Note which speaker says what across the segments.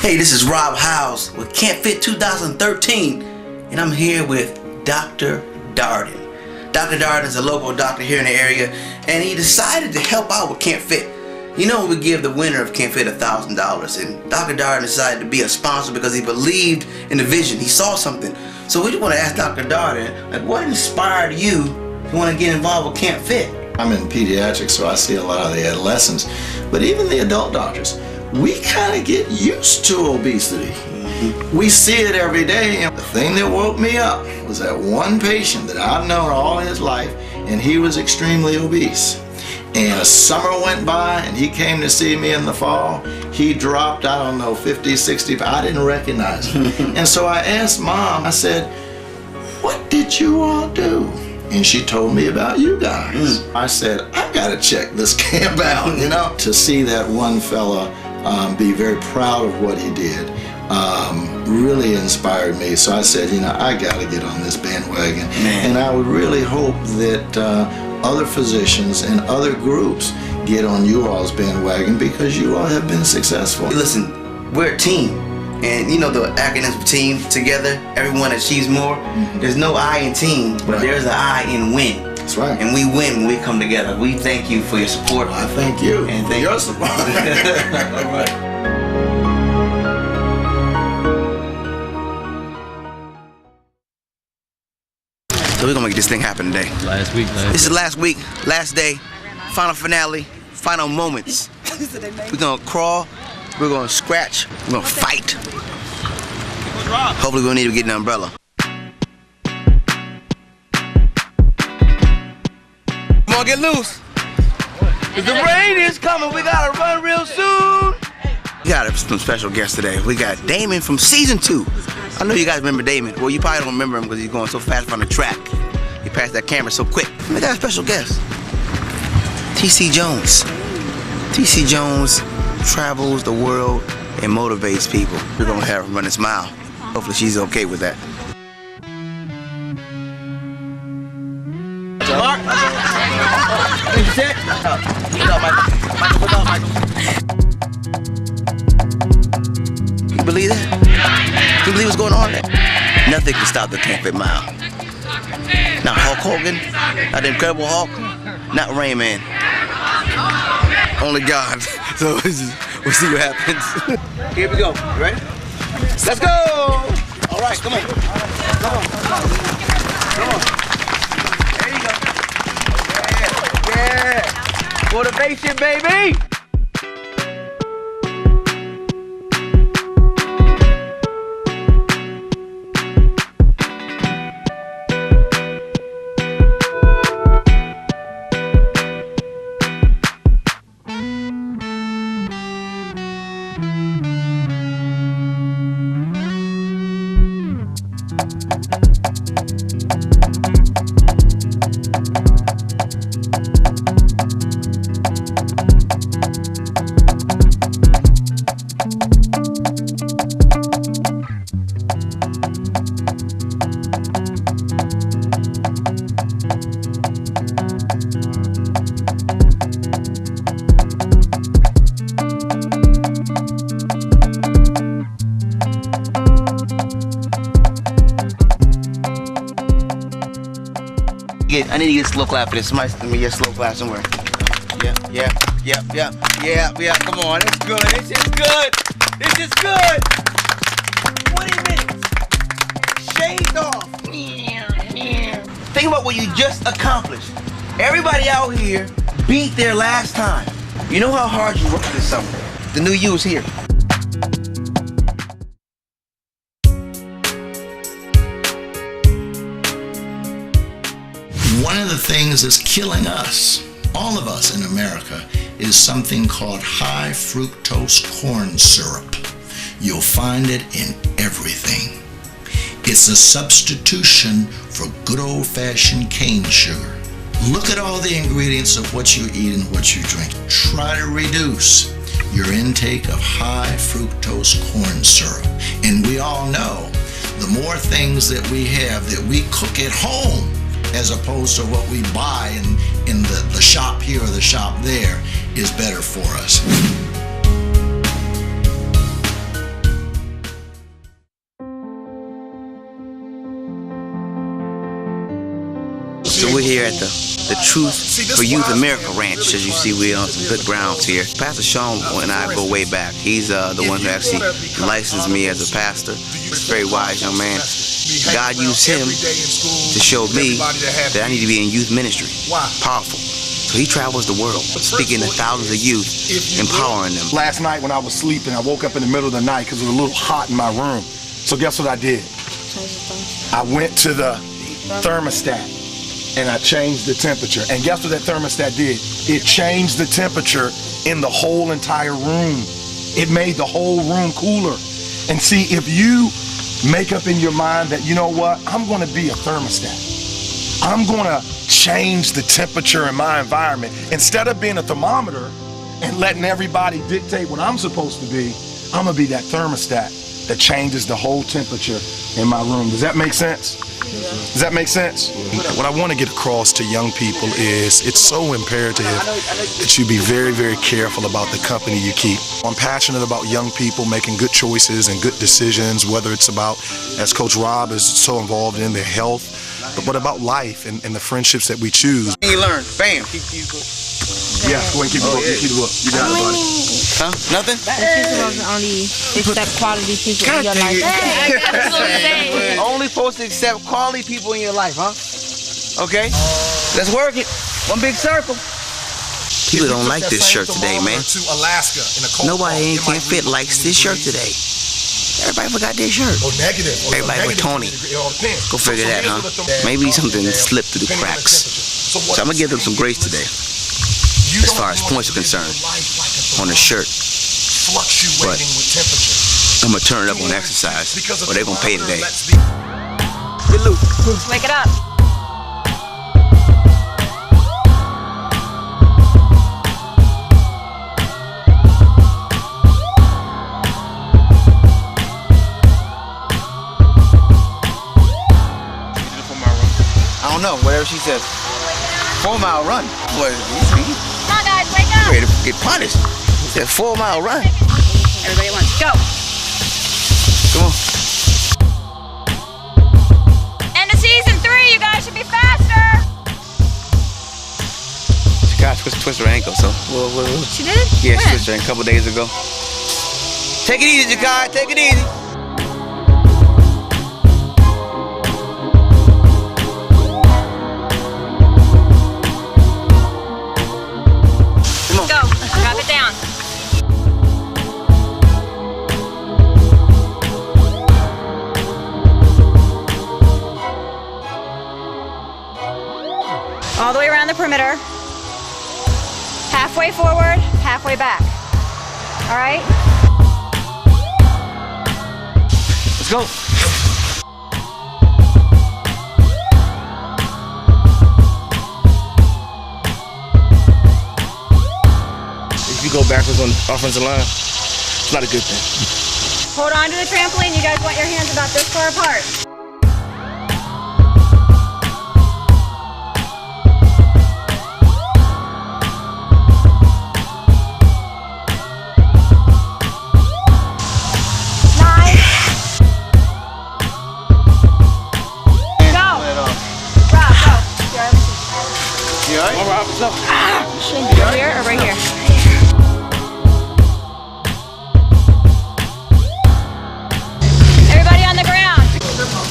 Speaker 1: Hey, this is Rob Howes with Can't Fit 2013, and I'm here with Dr. Darden. Dr. Darden is a local doctor here in the area, and he decided to help out with Can't Fit. You know, we give the winner of Can't Fit $1,000, and Dr. Darden decided to be a sponsor because he believed in the vision. He saw something. So we just want to ask Dr. Darden, like, what inspired you to want to get involved with Can't Fit?
Speaker 2: I'm in pediatrics, so I see a lot of the adolescents, but even the adult doctors, we kind of get used to obesity. We see it every day, and the thing that woke me up was that one patient that I've known all his life, and he was extremely obese. And a summer went by, and he came to see me in the fall. He dropped, I don't know, 50, 60, I didn't recognize him. And so I asked Mom, I said, what did you all do? And she told me about you guys. I said, I gotta check this camp out, you know? To see that one fella be very proud of what he did really inspired me. So I said, you know, I gotta get on this bandwagon. And I would really hope that other physicians and other groups get on you all's bandwagon because you all have been successful.
Speaker 1: Listen, we're a team. And you know the acronym of team, together, everyone achieves more. There's no I in team, but there's an I in win.
Speaker 2: That's right.
Speaker 1: And we win when we come together. We thank you for your support.
Speaker 2: I thank you
Speaker 1: and
Speaker 2: for your support. All right.
Speaker 1: So we're gonna make this thing happen today. This is last week, last day, final finale, final moments. We're gonna crawl, we're gonna scratch, we're gonna fight. Hopefully we don't need to get an umbrella. Come on, get loose. The rain is coming, we gotta run real soon. We got some special guests today. We got Damon from season 2. I know you guys remember Damon. Well, you probably don't remember him because he's going so fast on the track. He passed that camera so quick. We got a special guest, TC Jones. TC Jones travels the world and motivates people. We're gonna have her run a smile. Hopefully she's okay with that. Mark! Can you believe that? Can you believe what's going on there? Nothing can stop the Can't Fit Mile. Not Hulk Hogan, not the Incredible Hulk, not Rain Man. Only God. So we'll see what happens. Here we go. You ready? Let's go! All right, come on. Come on. Come on. There you go. Yeah. Motivation, baby! I need to get a slow clap for this. Somebody let me get a slow clap somewhere. Yeah. Come on, it's good. This is good. This is good. 20 minutes. Shaved off. Think about what you just accomplished. Everybody out here beat their last time. You know how hard you worked this summer. The new you is here.
Speaker 2: One of the things that's killing us, all of us in America, is something called high fructose corn syrup. You'll find it in everything. It's a substitution for good old-fashioned cane sugar. Look at all the ingredients of what you eat and what you drink. Try to reduce your intake of high fructose corn syrup. And we all know the more things that we have that we cook at home as opposed to what we buy in the shop here or the shop there is better for us.
Speaker 1: So we're here at the Truth for Youth America Ranch. As you see, we're on some good grounds here. Pastor Sean and I go way back. He's the one who actually licensed me as a pastor. He's a very wise young man. God used him to show me that I need to be in youth ministry. Powerful. So he travels the world, speaking to thousands of youth, empowering them.
Speaker 3: Last night when I was sleeping, I woke up in the middle of the night because it was a little hot in my room. So guess what I did? I went to the thermostat and I changed the temperature. And guess what that thermostat did? It changed the temperature in the whole entire room. It made the whole room cooler. And see, if you make up in your mind that, you know what, I'm gonna be a thermostat. I'm gonna change the temperature in my environment. Instead of being a thermometer and letting everybody dictate what I'm supposed to be, I'm gonna be that thermostat that changes the whole temperature in my room. Does that make sense? Does that make sense? What I want to get across to young people is it's so imperative that you be very, very careful about the company you keep. I'm passionate about young people making good choices and good decisions, whether it's about, as Coach Rob is so involved in, their health, but what about life and the friendships that we choose.
Speaker 1: You learn, bam.
Speaker 3: Yeah, go ahead and keep the book. Keep the book. You got it, buddy.
Speaker 1: Huh? Nothing?
Speaker 4: You're supposed to only accept quality people in your life.
Speaker 1: Only supposed to accept quality people in your life, huh? Okay? Let's work it. One big circle. People don't like this shirt today, man. Nobody in Can't Fit likes this shirt today. Everybody forgot their shirt. Everybody with Tony. Go figure that, huh? Maybe something slipped through the cracks. So I'm gonna give them some grace today, as far as points are concerned, on the shirt. But I'm gonna turn it up on exercise, or they're gonna pay today. Good loot.
Speaker 4: Wake it up.
Speaker 1: I don't know, whatever she says. 4-mile run. Boy,
Speaker 4: Come on, guys, wake up.
Speaker 1: ready to get punished. It's a 4-mile run.
Speaker 4: Everybody wants to go.
Speaker 1: Come on.
Speaker 4: End of season 3, you guys should be faster.
Speaker 1: She got twist her ankle, so
Speaker 4: She did?
Speaker 1: yeah, she
Speaker 4: When?
Speaker 1: twisted her ankle a couple days ago. Take it easy, Jakai. Take it easy.
Speaker 4: Go. Drop it down. All the way around the perimeter. Halfway forward, halfway back. All right?
Speaker 1: Let's go. If you go backwards on the offensive line, it's not a good thing.
Speaker 4: Hold on to the trampoline. You guys want your hands about this far apart.
Speaker 1: You alright? All right, what's up?
Speaker 4: Right here or right here? Everybody on the ground.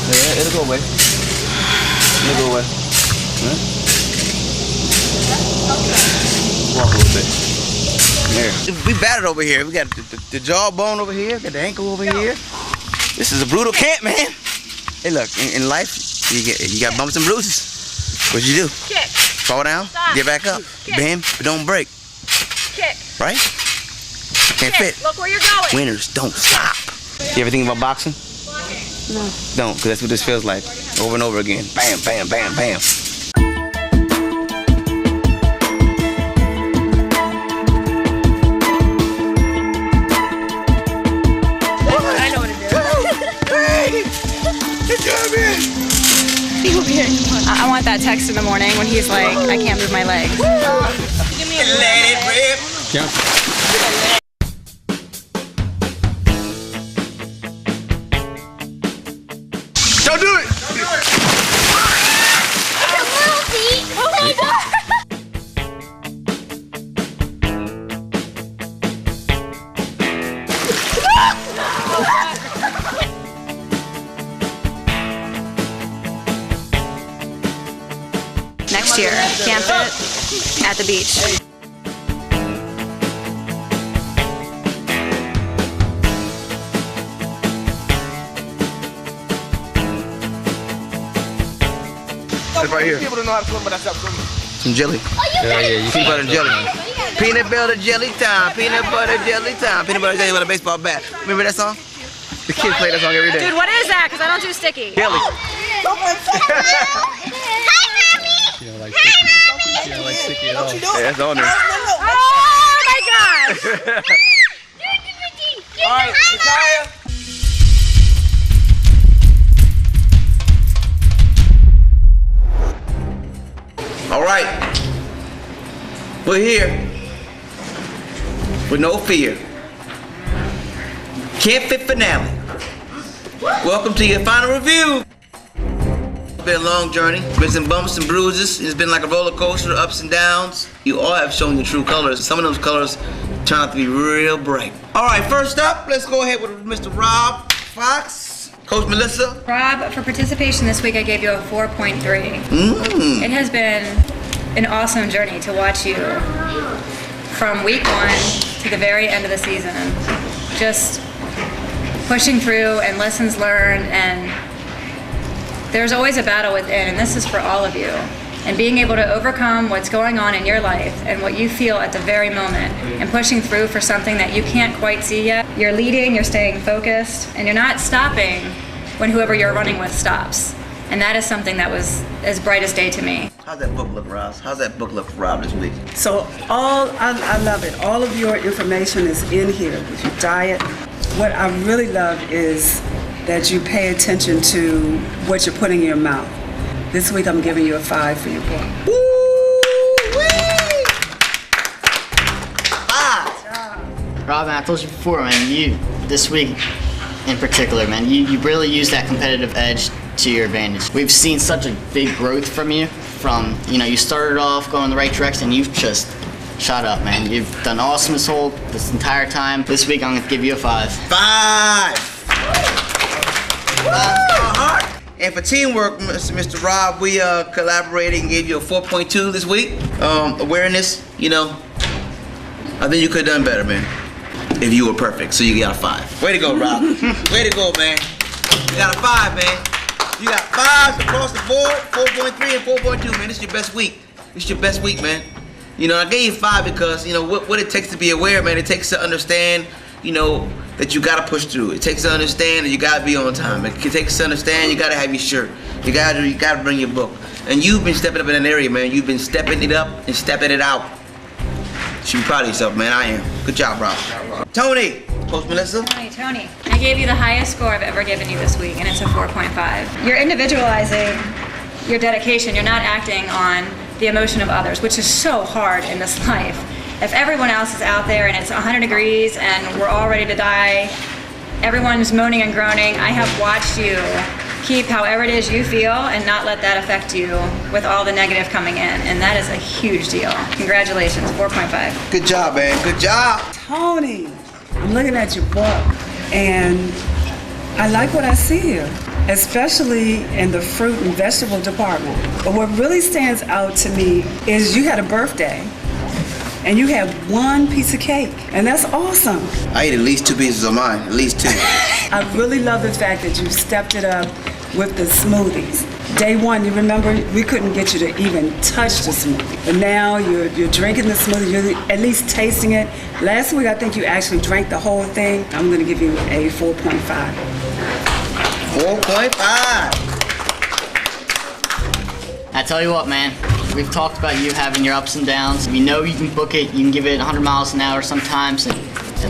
Speaker 1: Yeah, it'll go away. It'll go away. Huh? Walk a little bit. There. We battered over here. We got the jawbone over here. Got the ankle over here. This is a brutal camp, man. Hey, look, in life, you got bumps and bruises. What you do?
Speaker 4: Kick.
Speaker 1: Fall down,
Speaker 4: Stop.
Speaker 1: get back up.
Speaker 4: Kick.
Speaker 1: Bam, but don't break.
Speaker 4: Kick.
Speaker 1: Right? Can't
Speaker 4: Kick.
Speaker 1: fit.
Speaker 4: Look where you're going.
Speaker 1: Winners don't stop. You ever think about boxing?
Speaker 4: No.
Speaker 1: Don't, because that's what this feels like. Over and over again. Bam, bam, bam, bam.
Speaker 4: I know what to do.
Speaker 1: Hey! Good job, man.
Speaker 4: I want that text in the morning when he's like, I can't move my legs.
Speaker 1: Give me a let it rip.
Speaker 3: Yeah.
Speaker 1: Don't do it.
Speaker 4: next year. Camp Fit at the beach.
Speaker 1: It's right here.
Speaker 3: People don't know how to swim, but that's up to me.
Speaker 1: Some jelly.
Speaker 5: Yeah,
Speaker 1: Peanut butter and jelly. Peanut butter jelly time. Peanut butter jelly time. Peanut butter jelly with a baseball bat. Remember that song? The kids play that song every day.
Speaker 4: Dude, what is that? Because I don't do sticky.
Speaker 1: Jelly.
Speaker 5: You don't like sticky. You don't like sticky at all.
Speaker 1: Yeah, that's on there.
Speaker 4: Oh my gosh!
Speaker 1: All right, Micaiah. All right, we're here with no fear. Camp Fit finale. Welcome to your final review. It's been a long journey, been some bumps and bruises. It's been like a roller coaster, ups and downs. You all have shown your true colors. Some of those colors turn out to be real bright. All right, first up, let's go ahead with Mr. Rob Fox. Coach Melissa.
Speaker 4: Rob, for participation this week, I gave you a 4.3. It has been an awesome journey to watch you from week 1 to the very end of the season. Just pushing through and lessons learned, and there's always a battle within, and this is for all of you. And being able to overcome what's going on in your life and what you feel at the very moment and pushing through for something that you can't quite see yet. You're leading, you're staying focused, and you're not stopping when whoever you're running with stops. And that is something that was as bright as day to me.
Speaker 1: How's that book look, Roz? How's that book look for Rob this week?
Speaker 6: So I love it. All of your information is in here with your diet. What I really love is that you pay attention to what you're putting in your mouth. This week I'm giving you a 5 for your book.
Speaker 7: Robin, I told you before, man, you, this week in particular, man, you really used that competitive edge to your advantage. We've seen such a big growth from you. You started off going in the right direction, and you've just shot up, man. You've done awesome this entire time. This week, I'm gonna give you a 5.
Speaker 1: 5! And for teamwork, Mr. Rob, we collaborated and gave you a 4.2 this week. Awareness, I think you could have done better, man. If you were perfect, so you got a 5. Way to go, Rob. Way to go, man. You got a 5, man. You got 5s across the board, 4.3 and 4.2, man. This is your best week. This is your best week, man. I gave you 5 because, what it takes to be aware, man. It takes to understand, that you gotta push through. It takes to understand that you gotta be on time. It takes to understand you gotta have your shirt. You gotta bring your book. And you've been stepping up in that area, man. You've been stepping it up and stepping it out. You should be proud of yourself, man. I am. Good job, Rob. Tony, Coach Melissa.
Speaker 4: Tony, I gave you the highest score I've ever given you this week, and it's a 4.5. You're individualizing your dedication. You're not acting on the emotion of others, which is so hard in this life. If everyone else is out there and it's 100 degrees and we're all ready to die, everyone's moaning and groaning, I have watched you keep however it is you feel and not let that affect you with all the negative coming in, and that is a huge deal. Congratulations, 4.5.
Speaker 1: Good job, man. Good job.
Speaker 6: Tony, I'm looking at your book, and I like what I see here, especially in the fruit and vegetable department. But what really stands out to me is you had a birthday, and you had 1 piece of cake, and that's awesome.
Speaker 1: I ate at least 2 pieces of mine, at least 2.
Speaker 6: I really love the fact that you stepped it up with the smoothies. Day 1, you remember, we couldn't get you to even touch the smoothie. But now you're drinking the smoothie, you're at least tasting it. Last week, I think you actually drank the whole thing. I'm gonna give you a 4.5.
Speaker 1: 4.5.
Speaker 7: I tell you what, man, we've talked about you having your ups and downs. We know you can book it, you can give it 100 miles an hour sometimes, and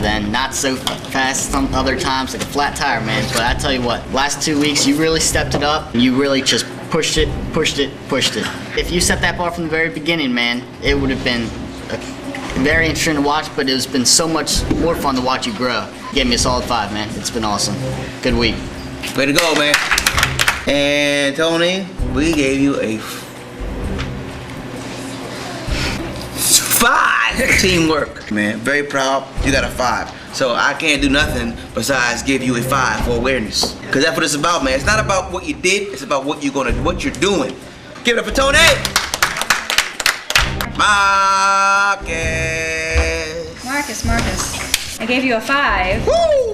Speaker 7: then not so fast some other times, like a flat tire, man. But I tell you what, last 2 weeks, you really stepped it up. You really just pushed it. If you set that bar from the very beginning, man, it would have been very interesting to watch, but it's been so much more fun to watch you grow. You gave me a solid 5, man. It's been awesome. Good week.
Speaker 1: Way to go, man. And Tony, we gave you a 5 for teamwork, man. Very proud. You got a 5. So I can't do nothing besides give you a 5 for awareness. Cause that's what it's about, man. It's not about what you did. It's about what you're doing. Give it up for Tony.
Speaker 4: Marcus. I gave you a 5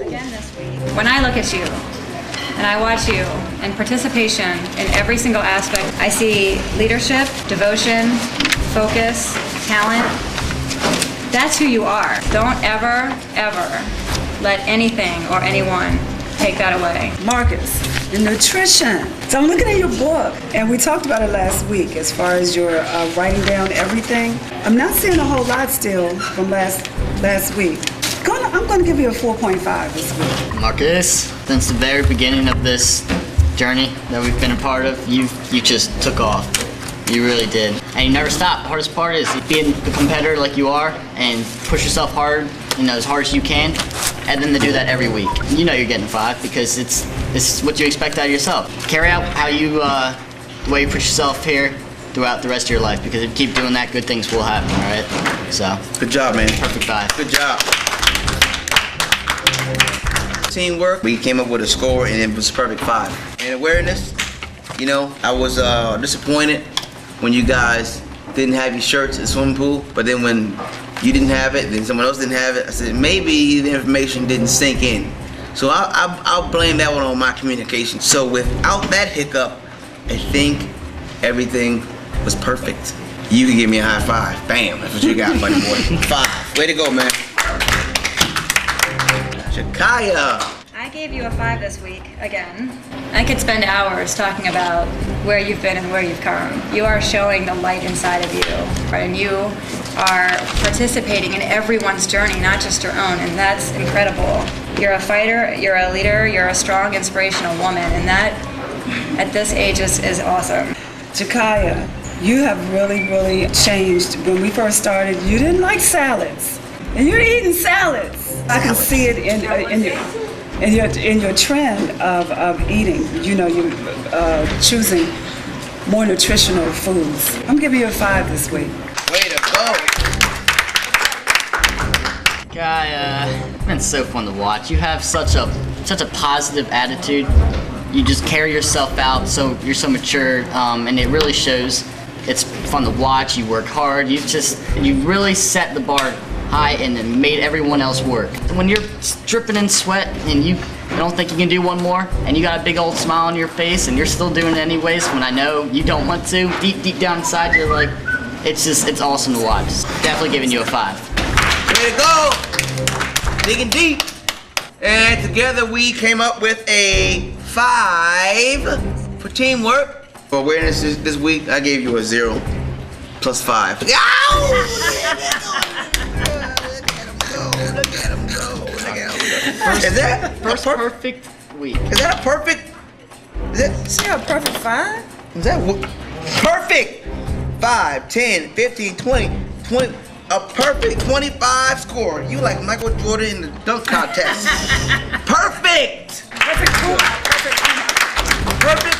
Speaker 4: again this week. When I look at you and I watch you and participation in every single aspect, I see leadership, devotion, focus, talent. That's who you are. Don't ever, ever let anything or anyone take that away.
Speaker 6: Marcus, the nutrition. So I'm looking at your book, and we talked about it last week as far as your writing down everything. I'm not seeing a whole lot still from last week. I'm going to give you a 4.5 this week.
Speaker 7: Marcus, since the very beginning of this journey that we've been a part of, you just took off. You really did. And you never stopped. The hardest part is being the competitor like you are and push yourself hard, as hard as you can, and then to do that every week. You know you're getting 5 because it's what you expect out of yourself. Carry out how you, the way you push yourself here throughout the rest of your life, because if you keep doing that, good things will happen, all right? So.
Speaker 1: Good job, man.
Speaker 7: Perfect 5.
Speaker 1: Good job. Teamwork, we came up with a score and it was perfect 5. And awareness, I was disappointed when you guys didn't have your shirts at the swimming pool, but then when you didn't have it, then someone else didn't have it, I said maybe the information didn't sink in. So I'll blame that one on my communication. So without that hiccup, I think everything was perfect. You can give me a high 5. Bam, that's what you got, buddy boy. 5. Way to go, man. Shakaya.
Speaker 4: I gave you a 5 this week, again. I could spend hours talking about where you've been and where you've come. You are showing the light inside of you, and you are participating in everyone's journey, not just your own, and that's incredible. You're a fighter, you're a leader, you're a strong, inspirational woman, and that, at this age, is awesome.
Speaker 6: Jakaya, you have really, really changed. When we first started, you didn't like salads, and you're eating salads. I can see it in your trend of eating. You're choosing more nutritional foods. I'm giving you a 5 this week.
Speaker 1: Way to go.
Speaker 7: Guy, it's been so fun to watch. You have such a positive attitude. You just carry yourself out, so you're so mature, and it really shows. It's fun to watch. You work hard. You really set the bar high and then made everyone else work. When you're dripping in sweat and you don't think you can do one more, and you got a big old smile on your face and you're still doing it anyways, when I know you don't want to, deep down inside you're like, it's awesome to watch. Definitely giving you a 5.
Speaker 1: Way to go. Digging deep. And together we came up with a 5 for teamwork. For awareness this week, I gave you a 0 plus 5. Is that
Speaker 7: First perfect week.
Speaker 1: Is that a perfect?
Speaker 6: Is that a perfect 5?
Speaker 1: Is that perfect? 5, 10, 15, 20, a perfect 25 score. You like Michael Jordan in the dunk contest. Perfect. Perfect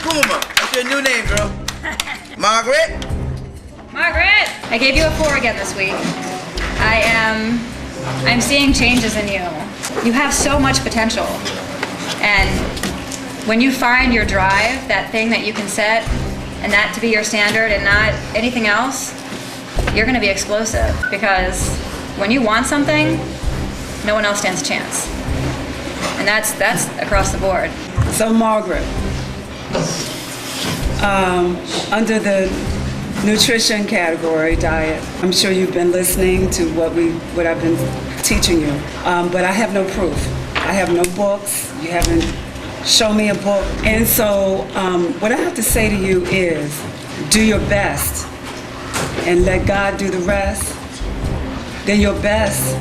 Speaker 1: Puma. That's your new name, girl. Margaret.
Speaker 4: I gave you a 4 again this week. I'm seeing changes in you. You have so much potential. And when you find your drive, that thing that you can set, and that to be your standard and not anything else, you're gonna be explosive. Because when you want something, no one else stands a chance. And that's across the board.
Speaker 6: So Margaret, under the nutrition category, diet, I'm sure you've been listening to what I've been teaching you, but I have no proof. I have no books. You haven't shown me a book. And so what I have to say to you is do your best and let God do the rest. Then your best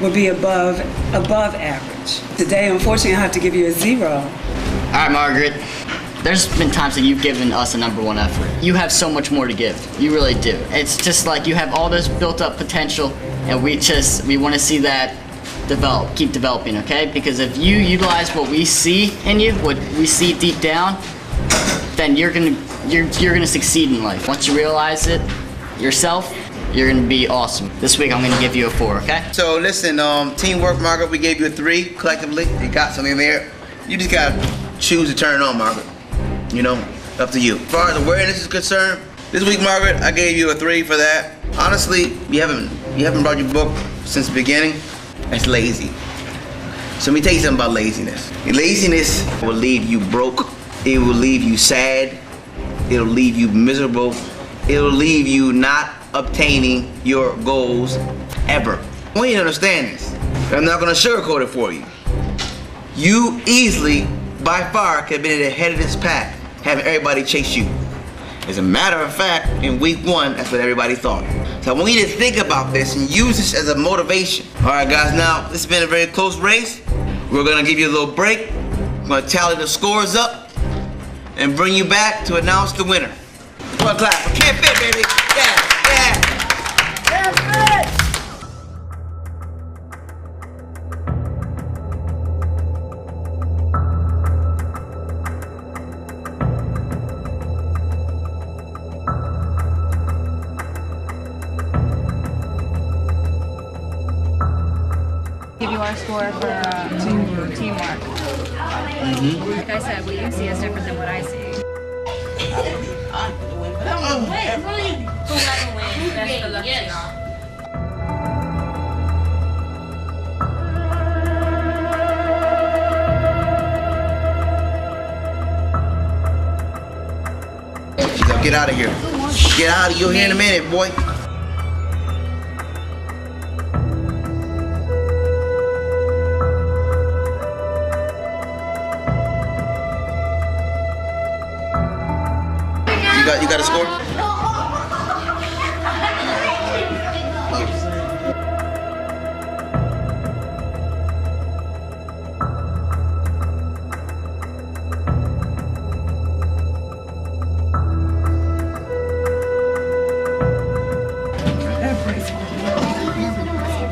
Speaker 6: will be above average. Today, unfortunately, I have to give you a 0.
Speaker 7: All right, Margaret. There's been times that you've given us a #1 effort. You have so much more to give. You really do. It's just like you have all this built up potential, and we want to see that develop, keep developing, okay? Because if you utilize what we see in you, what we see deep down, then you're gonna succeed in life. Once you realize it yourself, you're gonna be awesome. This week I'm gonna give you a 4, okay?
Speaker 1: So listen, teamwork, Margaret, we gave you a 3 collectively. You got something there. You just gotta choose to turn it on, Margaret. Up to you. As far as awareness is concerned, This week, Margaret, I gave you a 3 for that. Honestly, you haven't brought your book since the beginning. That's lazy. So let me tell you something about laziness. Laziness will leave you broke. It will leave you sad. It'll leave you miserable. It'll leave you not obtaining your goals ever. I want you to understand this. I'm not gonna sugarcoat it for you. You easily, by far, could have been at the head of this pack, having everybody chase you. As a matter of fact, in week 1, that's what everybody thought. So I want you to think about this and use this as a motivation. All right, guys, now, this has been a very close race. We're gonna give you a little break. I'm gonna tally the scores up and bring you back to announce the winner. One clap for Can't Fit, baby. Yeah. Can't Fit!
Speaker 4: Give you our score for teamwork. Like I said, what you see is different than what I see. Whoever wins, that's the luck to y'all.
Speaker 1: Get out of here. Get out of here. You'll hear in a minute, boy. You got a score?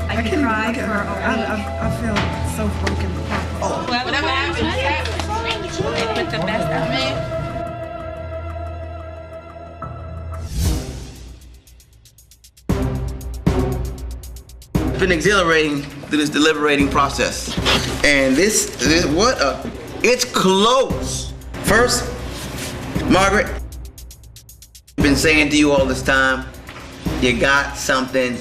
Speaker 6: I can ride her. I feel so broken.
Speaker 4: Whatever happens, they put the best out of me.
Speaker 1: It's been exhilarating through this deliberating process. And it's close. First, Margaret, I've been saying to you all this time, you got something,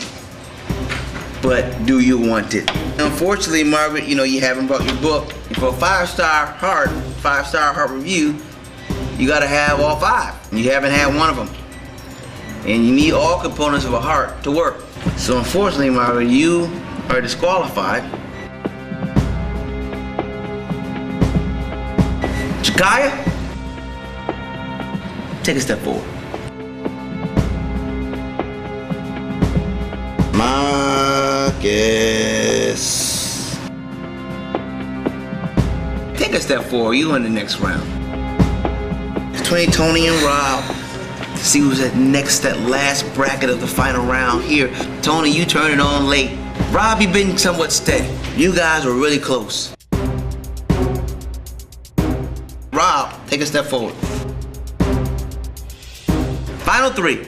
Speaker 1: but do you want it? Unfortunately, Margaret, you haven't brought your book. For a 5-star heart review, you gotta have all 5. You haven't had one of them. And you need all components of a heart to work. So unfortunately, Margaret, you are disqualified. Jakaya, take a step forward. Marcus, take a step forward. You in the next round. Between Tony and Rob, to see who's at that last bracket of the final round here. Tony, you turned it on late. Rob, you've been somewhat steady. You guys were really close. Rob, take a step forward. Final 3.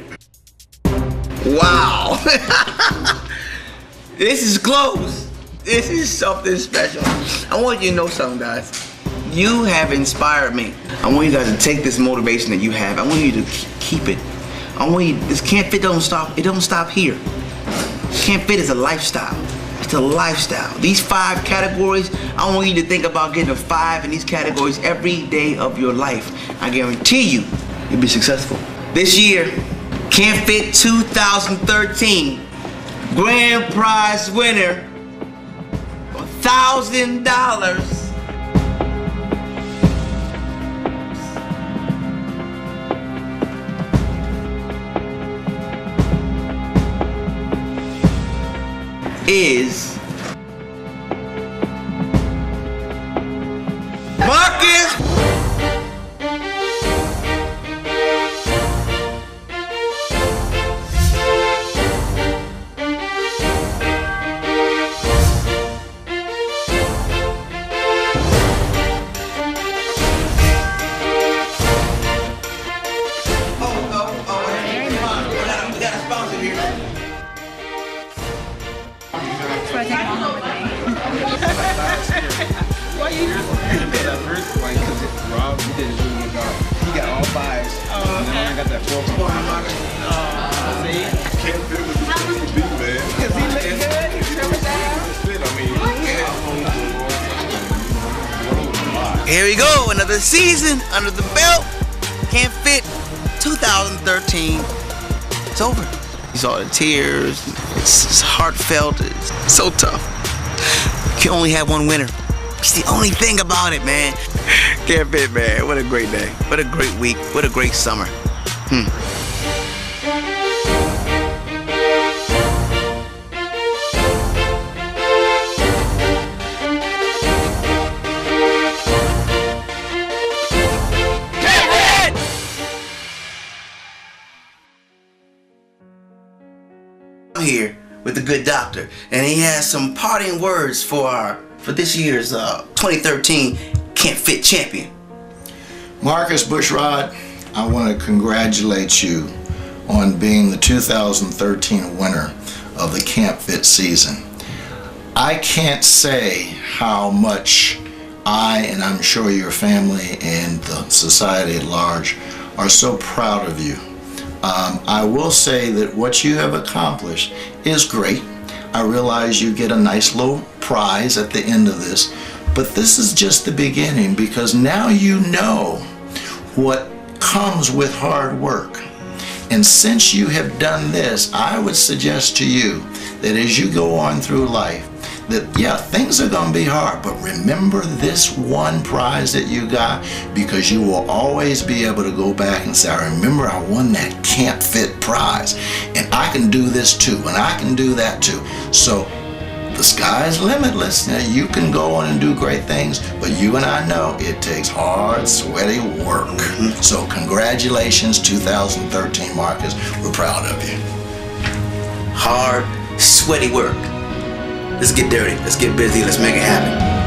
Speaker 1: Wow. This is close. This is something special. I want you to know something, guys. You have inspired me. I want you guys to take this motivation that you have. I want you to keep it. This Can't Fit don't stop. It don't stop here. Can't Fit is a lifestyle. It's a lifestyle. These 5 categories, I want you to think about getting a 5 in these categories every day of your life. I guarantee you'll be successful. This year, Can't Fit 2013 grand prize winner, $1,000. Is Marcus. Here we go, another season under the belt. Can't Fit 2013. It's over. You saw the tears. It's heartfelt. It's so tough. You can only have one winner. It's the only thing about it, man. Can't Fit, man. What a great day. What a great week. What a great summer. I'm here with the good doctor, and he has some parting words for this year's 2013 Can't Fit champion.
Speaker 2: Marcus Bushrod, I want to congratulate you on being the 2013 winner of the Can't Fit season. I can't say how much I, and I'm sure your family and the society at large, are so proud of you. I will say that what you have accomplished is great. I realize you get a nice little prize at the end of this, but this is just the beginning, because now you know what comes with hard work. And since you have done this, I would suggest to you that as you go on through life, that yeah, things are going to be hard, but remember this one prize that you got, because you will always be able to go back and say, I remember I won that Can't Fit prize, and I can do this too, and I can do that too. So the sky's limitless. Now you can go on and do great things, but you and I know it takes hard, sweaty work. So congratulations, 2013 Marcus. We're proud of you.
Speaker 1: Hard, sweaty work. Let's get dirty. Let's get busy. Let's make it happen.